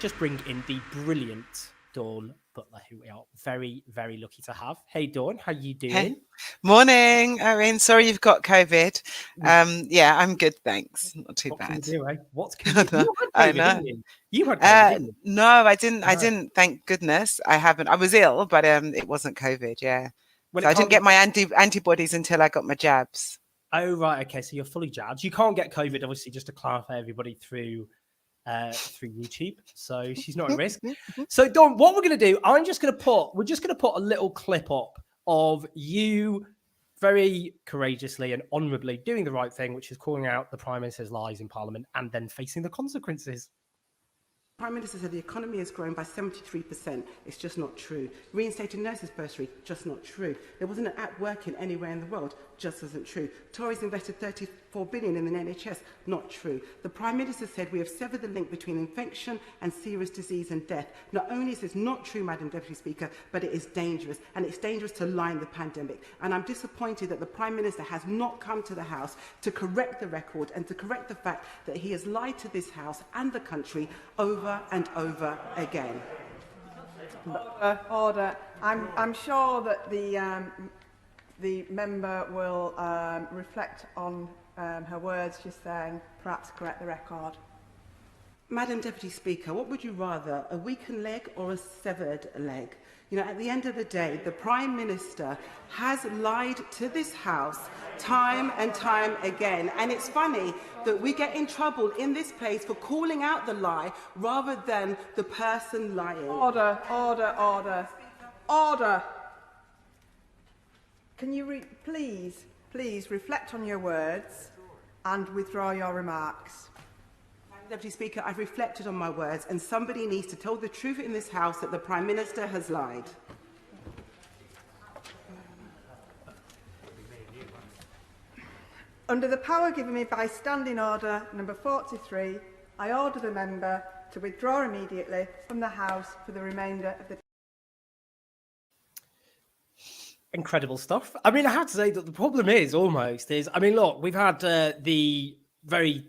just bring in the brilliant Dawn Butler, who we are very, very lucky to have. Hey, Dawn, how you doing? Hey. Morning, Owen. Sorry you've got COVID. Yeah, I'm good, thanks. Not too What bad. can you do, eh? What can you do? You had I COVID, know. didn't you? You had COVID, didn't you? No, I didn't. Thank goodness, I haven't. I was ill, but it wasn't COVID. Yeah, Well, so I didn't get my antibodies until I got my jabs. Oh, right. Okay, so you're fully jabbed. You can't get COVID, obviously, just to clarify everybody through YouTube. So she's not at risk. So Dawn, what we're going to do, we're just going to put a little clip up of you very courageously and honourably doing the right thing, which is calling out the Prime Minister's lies in Parliament and then facing the consequences. Prime Minister said the economy has grown by 73%. It's just not true. Reinstated nurses bursary, just not true. There wasn't an app working anywhere in the world, just isn't true. Tories invested 34 billion in the NHS, not true. The Prime Minister said we have severed the link between infection and serious disease and death. Not only is this not true, Madam Deputy Speaker, but it is dangerous. And it's dangerous to lie in the pandemic. And I'm disappointed that the Prime Minister has not come to the House to correct the record and to correct the fact that he has lied to this House and the country over and over again. Order. I'm sure that the member will reflect on her words just then, perhaps correct the record. Madam Deputy Speaker, what would you rather, a weakened leg or a severed leg? You know, at the end of the day, the Prime Minister has lied to this House time and time again. And it's funny that we get in trouble in this place for calling out the lie rather than the person lying. Order, order, order, order. Can you please reflect on your words and withdraw your remarks? Deputy Speaker, I've reflected on my words, and somebody needs to tell the truth in this House that the Prime Minister has lied. Under the power given me by Standing Order number 43, I order the member to withdraw immediately from the House for the remainder of the... Incredible stuff. I mean, I have to say that the problem is, I mean, look, we've had the very...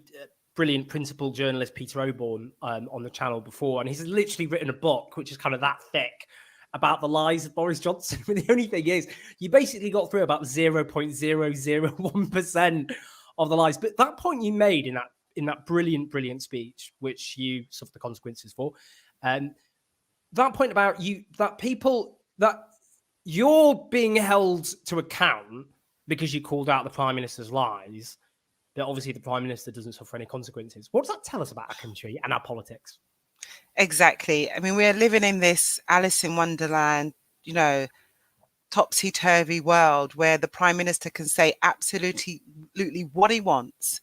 brilliant principal journalist Peter Oborne on the channel before, and he's literally written a book which is kind of that thick about the lies of Boris Johnson. But the only thing is, you basically got through about 0.001% of the lies. But that point you made in that brilliant speech, which you suffered the consequences for, that point about that you're being held to account because you called out the Prime Minister's lies, that obviously the Prime Minister doesn't suffer any consequences. What does that tell us about our country and our politics? Exactly. I mean, we're living in this Alice in Wonderland, you know, topsy-turvy world where the Prime Minister can say absolutely what he wants,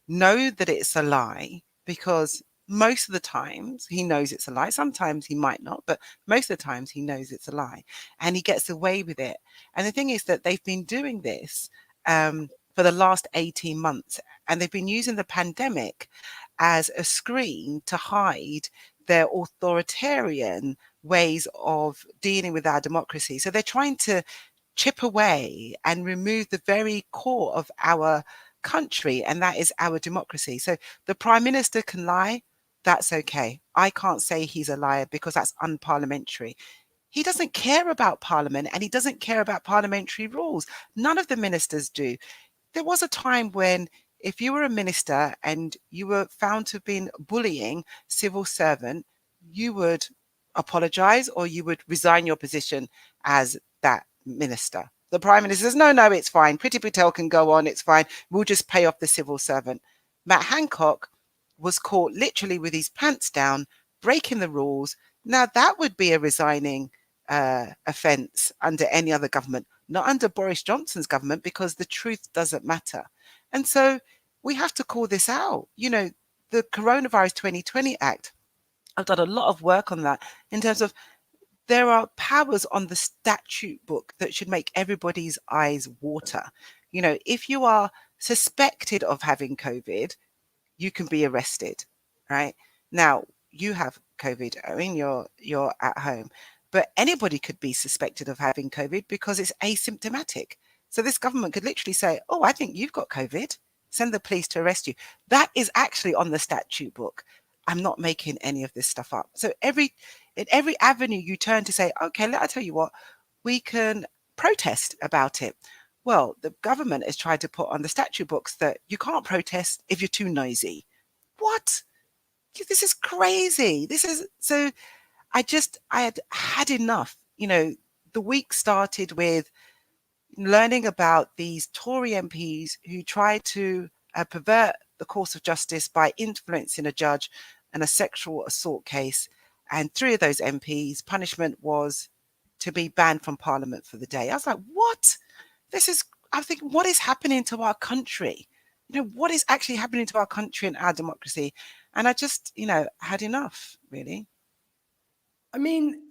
know that it's a lie, because most of the times he knows it's a lie. Sometimes he might not, but most of the times he knows it's a lie, and he gets away with it. And the thing is that they've been doing this for the last 18 months, and they've been using the pandemic as a screen to hide their authoritarian ways of dealing with our democracy. So they're trying to chip away and remove the very core of our country, and that is our democracy. So the Prime Minister can lie, that's okay. I can't say he's a liar because that's unparliamentary. He doesn't care about Parliament, and he doesn't care about parliamentary rules. None of the ministers do. There was a time when if you were a minister and you were found to have been bullying civil servant, you would apologise or you would resign your position as that minister. The Prime Minister says, no, it's fine. Priti Patel can go on. It's fine. We'll just pay off the civil servant. Matt Hancock was caught literally with his pants down, breaking the rules. Now that would be a resigning offence under any other government, not under Boris Johnson's government, because the truth doesn't matter. And so we have to call this out. You know, the Coronavirus 2020 Act, I've done a lot of work on that in terms of there are powers on the statute book that should make everybody's eyes water. You know, if you are suspected of having COVID, you can be arrested, right? Now, you have COVID, I mean, you're at home, but anybody could be suspected of having COVID because it's asymptomatic. So this government could literally say, oh, I think you've got COVID, send the police to arrest you. That is actually on the statute book. I'm not making any of this stuff up. So in every avenue you turn to say, okay, let I tell you what, we can protest about it. Well, the government has tried to put on the statute books that you can't protest if you're too noisy. What? This is crazy. So I had enough. The week started with learning about these Tory MPs who tried to pervert the course of justice by influencing a judge in a sexual assault case. And 3 of those MPs' punishment was to be banned from Parliament for the day. I was like, what? I'm thinking, what is happening to our country? What is actually happening to our country and our democracy? And I just, had enough, really. I mean,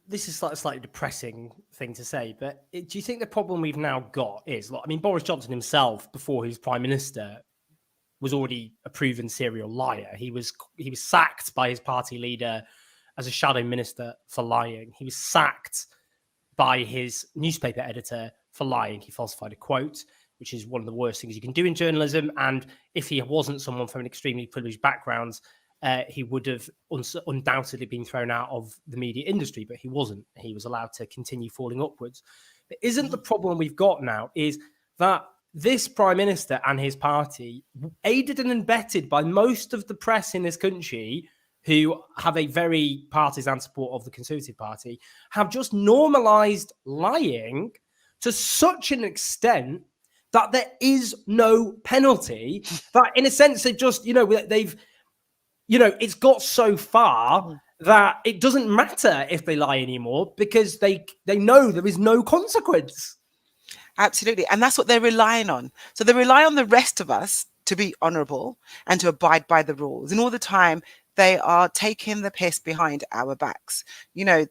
this is a slightly depressing thing to say, but do you think the problem we've now got is, Boris Johnson himself, before he was Prime Minister, was already a proven serial liar. He was sacked by his party leader as a shadow minister for lying. He was sacked by his newspaper editor for lying. He falsified a quote, which is one of the worst things you can do in journalism. And if he wasn't someone from an extremely privileged background, he would have undoubtedly been thrown out of the media industry, but he wasn't. He was allowed to continue falling upwards. But isn't the problem we've got now is that this Prime Minister and his party, aided and abetted by most of the press in this country, who have a very partisan support of the Conservative Party, have just normalised lying to such an extent that there is no penalty. That, in a sense, they've just, it's got so far that it doesn't matter if they lie anymore because they know there is no consequence. Absolutely. And that's what they're relying on. So they rely on the rest of us to be honourable and to abide by the rules. And all the time, they are taking the piss behind our backs. And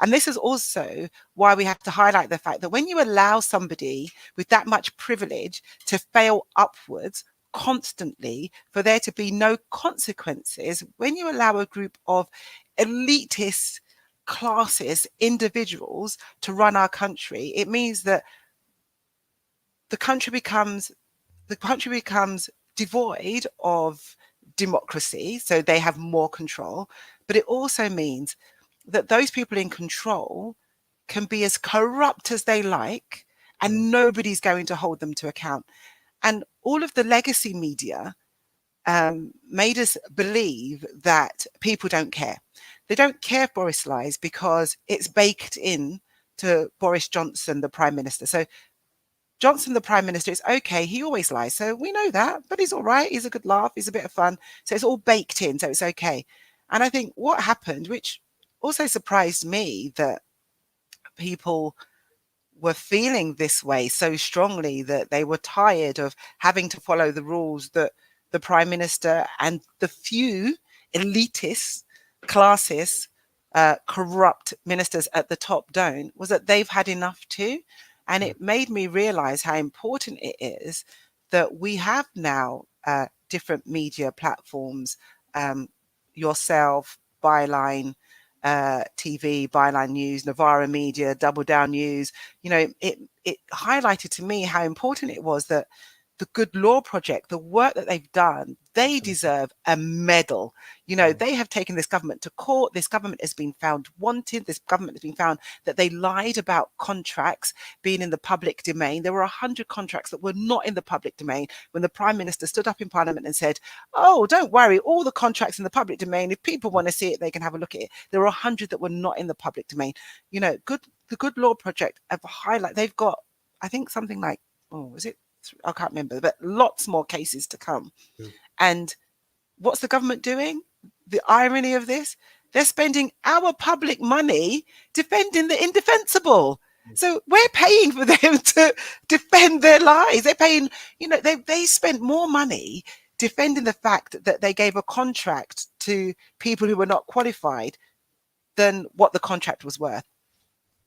this is also why we have to highlight the fact that when you allow somebody with that much privilege to fail upwards constantly, for there to be no consequences, when you allow a group of elitist classes, individuals to run our country, it means that the country becomes devoid of democracy, so they have more control. But it also means that those people in control can be as corrupt as they like, and nobody's going to hold them to account. And all of the legacy media made us believe that people don't care. They don't care if Boris lies because it's baked in to Boris Johnson, the Prime Minister. So Johnson, the Prime Minister, is okay. He always lies. So we know that, but he's all right. He's a good laugh. He's a bit of fun. So it's all baked in. So it's okay. And I think what happened, which also surprised me, that people were feeling this way so strongly, that they were tired of having to follow the rules that the Prime Minister and the few elitist classes, corrupt ministers at the top don't, was that they've had enough too. And it made me realize how important it is that we have now different media platforms, yourself, Byline TV, Byline News, Novara Media, Double Down News. It highlighted to me how important it was that the Good Law Project, the work that they've done, they deserve a medal. They have taken this government to court. This government has been found wanted. This government has been found that they lied about contracts being in the public domain. There were 100 contracts that were not in the public domain when the Prime Minister stood up in Parliament and said, oh, don't worry, all the contracts in the public domain, if people want to see it, they can have a look at it. There were 100 that were not in the public domain. The Good Law Project have they've got, I think, something like, I can't remember, but lots more cases to come. And what's the government doing? The irony of this, they're spending our public money defending the indefensible. So we're paying for them to defend their lies. They're paying, they spent more money defending the fact that they gave a contract to people who were not qualified than what the contract was worth.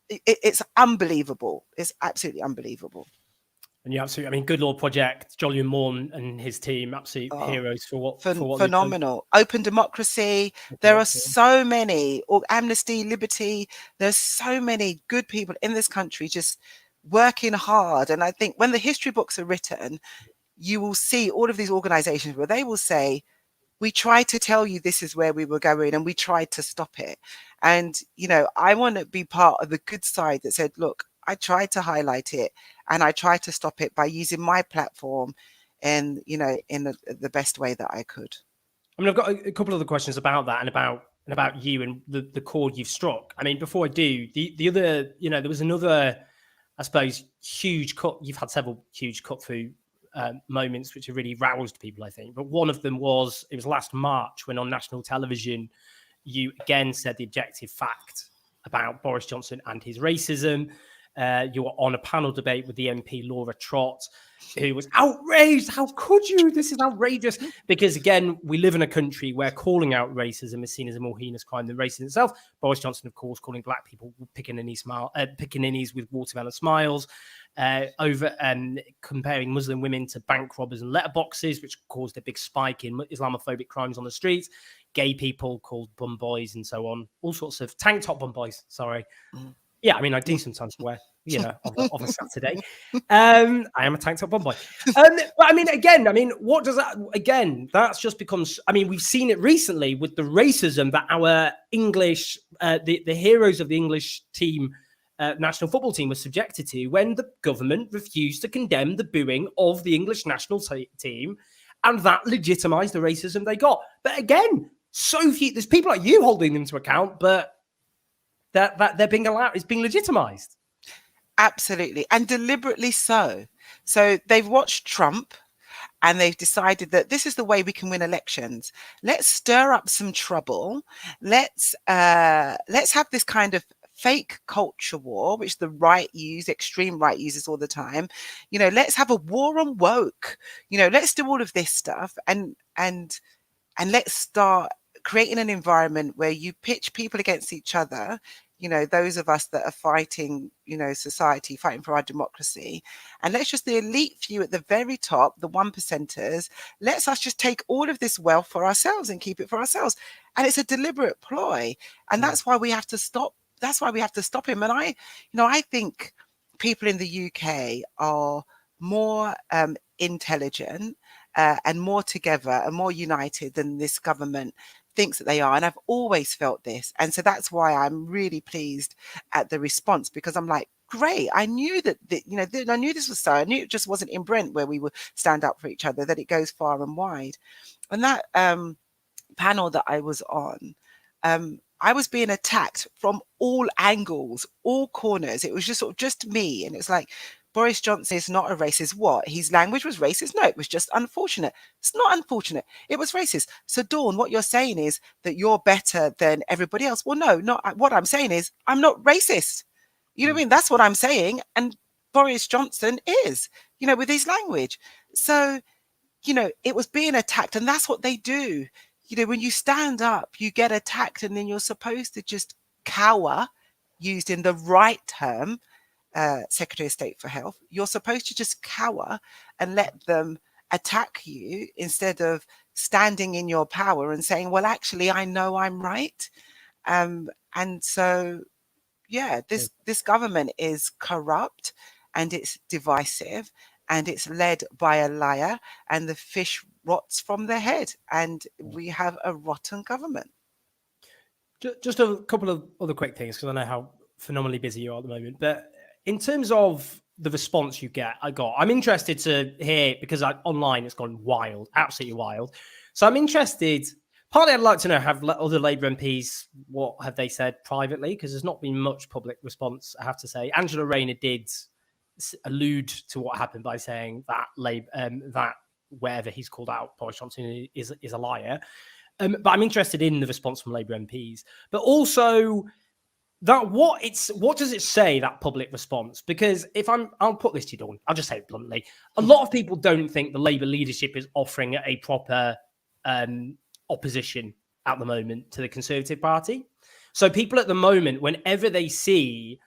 It's unbelievable. It's absolutely unbelievable. And you absolutely, Good Law Project, Julian Moore and his team, absolute heroes for what phenomenal. Open democracy. There are so many, or Amnesty, Liberty. There's so many good people in this country just working hard. And I think when the history books are written, you will see all of these organizations where they will say, we tried to tell you this is where we were going, and we tried to stop it. And, you know, I want to be part of the good side that said, look, I tried to highlight it and I tried to stop it by using my platform and, you know, in the best way that I could. I mean, I've got a couple of other questions about that and about you and the chord you've struck. I mean, before I do, the other, you know, there was another, I suppose, huge cut. You've had several huge cut through moments which have really roused people, I think. But one of them was, it was last March when on national television, you again said the objective fact about Boris Johnson and his racism. You were on a panel debate with the MP Laura Trott, who was outraged. How could you? This is outrageous. Because again, we live in a country where calling out racism is seen as a more heinous crime than racism itself. Boris Johnson, of course, calling black people pickaninnies with watermelon smiles, over comparing Muslim women to bank robbers and letterboxes, which caused a big spike in Islamophobic crimes on the streets. Gay people called bum boys and so on. All sorts of tank top bum boys. Sorry. Yeah, I mean, I do sometimes wear, you know, of a Saturday. I am a tank top bum boy. But I mean, again, what does that, again, that's just becomes, I mean, we've seen it recently with the racism that our English, the heroes of the English team, national football team were subjected to when the government refused to condemn the booing of the English national team, and that legitimised the racism they got. But again, so few, there's people like you holding them to account, but that they're being allowed, it's being legitimised. Absolutely, and deliberately so. So they've watched Trump and they've decided that this is the way we can win elections. Let's stir up some trouble. Let's have this kind of fake culture war, which the right use, extreme right uses all the time. You know, let's have a war on woke. You know, let's do all of this stuff and let's start creating an environment where you pitch people against each other, you know, those of us that are fighting, you know, society, fighting for our democracy. And let's just, the elite few at the very top, the 1%ers, let's us just take all of this wealth for ourselves and keep it for ourselves. And it's a deliberate ploy. And that's why we have to stop. That's why we have to stop him. And I think people in the UK are more intelligent and more together and more united than this government thinks that they are. And I've always felt this. And so that's why I'm really pleased at the response, because I'm like, great. I knew that, I knew this was so. I knew it just wasn't in Brent where we would stand up for each other, that it goes far and wide. And that panel that I was on, I was being attacked from all angles, all corners. It was just me. And it's like, Boris Johnson is not a racist. What? His language was racist? No, it was just unfortunate. It's not unfortunate. It was racist. So Dawn, what you're saying is that you're better than everybody else. Well, no, not what I'm saying is I'm not racist. You know what I mean? That's what I'm saying. And Boris Johnson is, you know, with his language. So, you know, it was being attacked, and that's what they do. You know, when you stand up, you get attacked, and then you're supposed to just cower, used in the right term, Secretary of State for Health. You're supposed to just cower and let them attack you instead of standing in your power and saying, well, actually, I know I'm right. And so, yeah, this government is corrupt and it's divisive and it's led by a liar, and the fish rots from their head, and we have a rotten government. Just a couple of other quick things, because I know how phenomenally busy you are at the moment. But in terms of the response you get, I'm interested to hear, because online it's gone wild, absolutely wild. So I'm interested. Partly, I'd like to know, have other Labour MPs, what have they said privately? Because there's not been much public response, I have to say. Angela Rayner did allude to what happened by saying that that wherever he's called out Boris Johnson is a liar. But I'm interested in the response from Labour MPs, but also that what does it say, that public response? Because I'll put this to you, Dawn, I'll just say it bluntly. A lot of people don't think the Labour leadership is offering a proper opposition at the moment to the Conservative Party. So people at the moment, whenever they see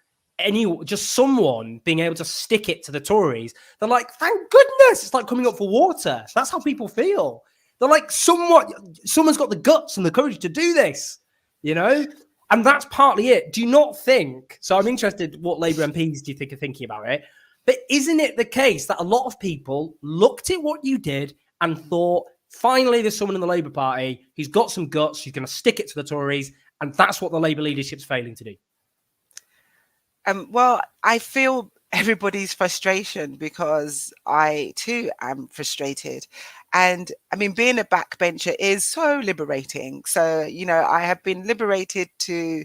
just someone being able to stick it to the Tories, they're like, thank goodness, it's like coming up for water. That's how people feel. They're like, someone's got the guts and the courage to do this, you know? And that's partly it. Do you not think? So I'm interested, what Labour MPs do you think are thinking about it? But isn't it the case that a lot of people looked at what you did and thought, finally there's someone in the Labour Party who's got some guts, who's going to stick it to the Tories, and that's what the Labour leadership's failing to do? Well, I feel everybody's frustration because I too am frustrated. And I mean, being a backbencher is so liberating. So, you know, I have been liberated to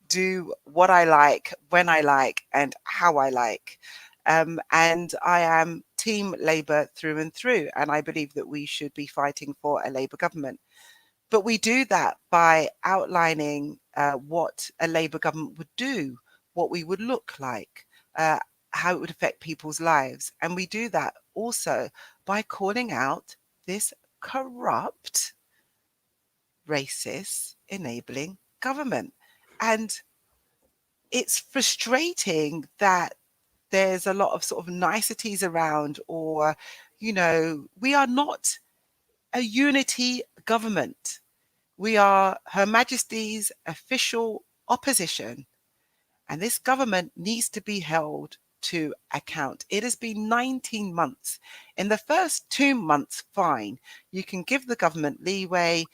do what I like, when I like, and how I like. And I am Team Labour through and through. And I believe that we should be fighting for a Labour government. But we do that by outlining what a Labour government would do, what we would look like, how it would affect people's lives. And we do that also by calling out this corrupt, racist, enabling government. And it's frustrating that there's a lot of sort of niceties around, or, you know, we are not a unity government. We are Her Majesty's official opposition, and this government needs to be held to account. It has been 19 months. In the first 2 months, fine, you can give the government leeway.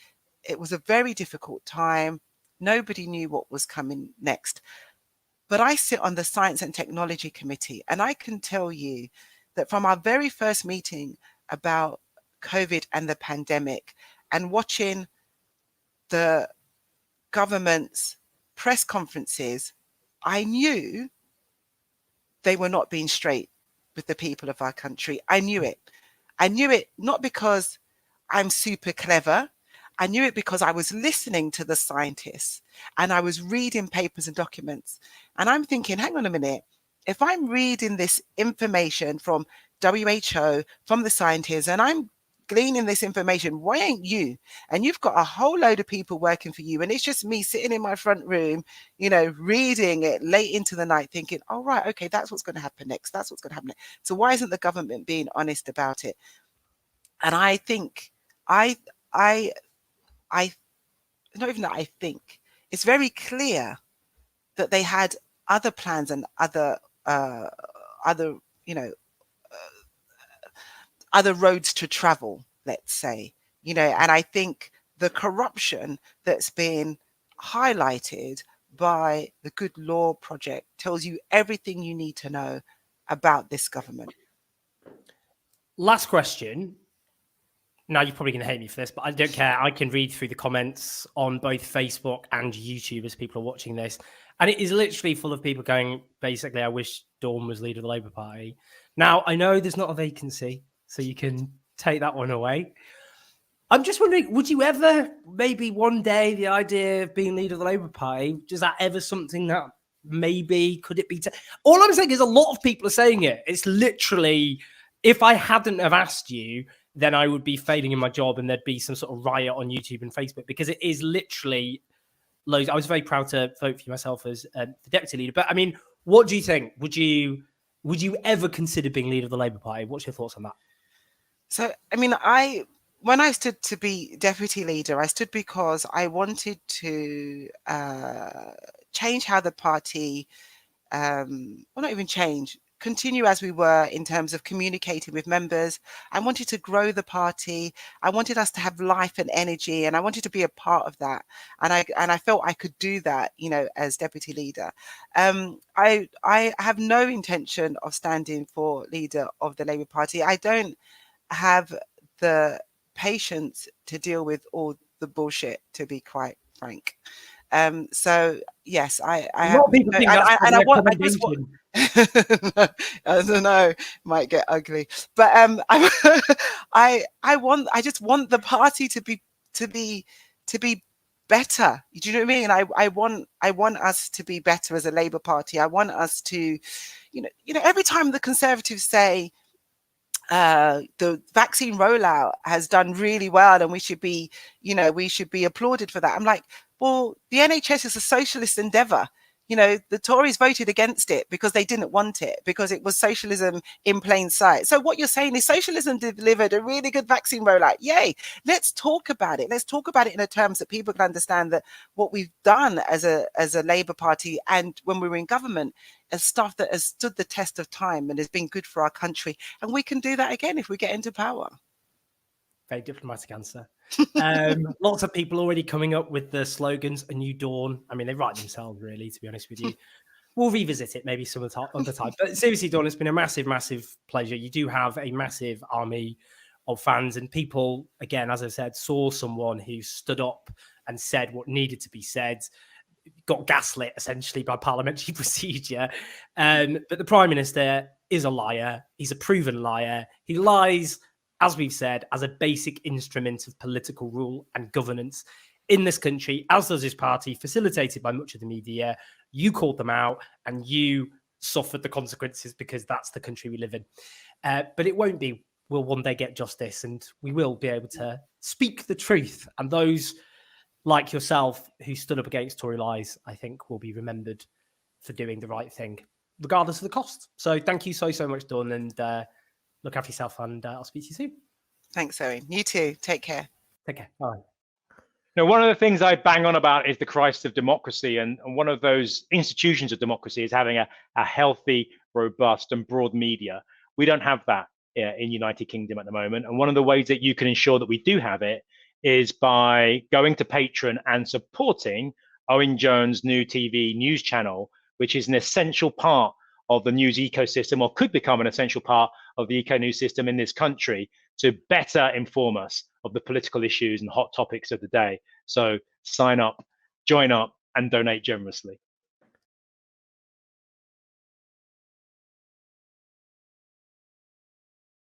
It was a very difficult time. Nobody knew what was coming next. But I sit on the Science and Technology Committee, and I can tell you that from our very first meeting about COVID and the pandemic, and watching the government's press conferences, I knew they were not being straight with the people of our country. I knew it. I knew it not because I'm super clever. I knew it because I was listening to the scientists and I was reading papers and documents. And I'm thinking, hang on a minute, if I'm reading this information from WHO, from the scientists, and I'm gleaning this information, why ain't you? And you've got a whole load of people working for you, and it's just me sitting in my front room, you know, reading it late into the night, thinking, oh, right, okay, that's what's going to happen next. That's what's going to happen next. So why isn't the government being honest about it? And I think, I not even that I think, it's very clear that they had other plans and other you know, other roads to travel, let's say, you know. And I think the corruption that's been highlighted by the Good Law Project tells you everything you need to know about this government. Last question. Now, you're probably going to hate me for this, but I don't care. I can read through the comments on both Facebook and YouTube as people are watching this. And it is literally full of people going, basically, I wish Dawn was leader of the Labour Party. Now, I know there's not a vacancy, so you can take that one away. I'm just wondering, would you ever, maybe one day, the idea of being leader of the Labour Party, is that ever something that maybe, could it be? All I'm saying is a lot of people are saying it. It's literally, if I hadn't have asked you, then I would be failing in my job and there'd be some sort of riot on YouTube and Facebook, because it is literally loads. I was very proud to vote for you myself as the deputy leader. But I mean, what do you think? Would you ever consider being leader of the Labour Party? What's your thoughts on that? So, I mean, when I stood to be deputy leader, I stood because I wanted to change how the party, well, not even change, continue as we were in terms of communicating with members. I wanted to grow the party. I wanted us to have life and energy, and I wanted to be a part of that. And I felt I could do that, you know, as deputy leader. I have no intention of standing for leader of the Labour Party. I don't have the patience to deal with all the bullshit, to be quite frank. So yes, I have, and I just want, I don't know, might get ugly, but I just want the party to be better. Do you know what I mean? I want us to be better as a Labour Party. I want us to, you know, every time the Conservatives say the vaccine rollout has done really well and we should be, you know, we should be applauded for that, I'm like, well, the NHS is a socialist endeavour. You know, the Tories voted against it because they didn't want it, because it was socialism in plain sight. So what you're saying is socialism delivered a really good vaccine rollout. Yay. Let's talk about it. Let's talk about it in a terms that people can understand that what we've done as a Labour Party and when we were in government is stuff that has stood the test of time and has been good for our country. And we can do that again if we get into power. Very diplomatic answer. Lots of people already coming up with the slogans, a new dawn. I mean, they write themselves, really, to be honest with you. We'll revisit it maybe some other time. But seriously, Dawn, it's been a massive, massive pleasure. You do have a massive army of fans, and people, again, as I said, saw someone who stood up and said what needed to be said, got gaslit essentially by parliamentary procedure. But the Prime Minister is a liar. He's a proven liar. He lies, as we've said, as a basic instrument of political rule and governance in this country, as does his party, facilitated by much of the media. You called them out and you suffered the consequences because that's the country we live in. But it won't be. We'll one day get justice and we will be able to speak the truth. And those like yourself who stood up against Tory lies, I think will be remembered for doing the right thing, regardless of the cost. So thank you so much, Dawn, and look after yourself, and I'll speak to you soon. Thanks, Owen. You too. Take care. Take care. Bye. Now, one of the things I bang on about is the crisis of democracy, and one of those institutions of democracy is having a healthy, robust and broad media. We don't have that in United Kingdom at the moment, and one of the ways that you can ensure that we do have it is by going to Patreon and supporting Owen Jones' new TV news channel, which is an essential part of the news ecosystem, or could become an essential part of the eco news system in this country, to better inform us of the political issues and hot topics of the day. So sign up, join up, and donate generously.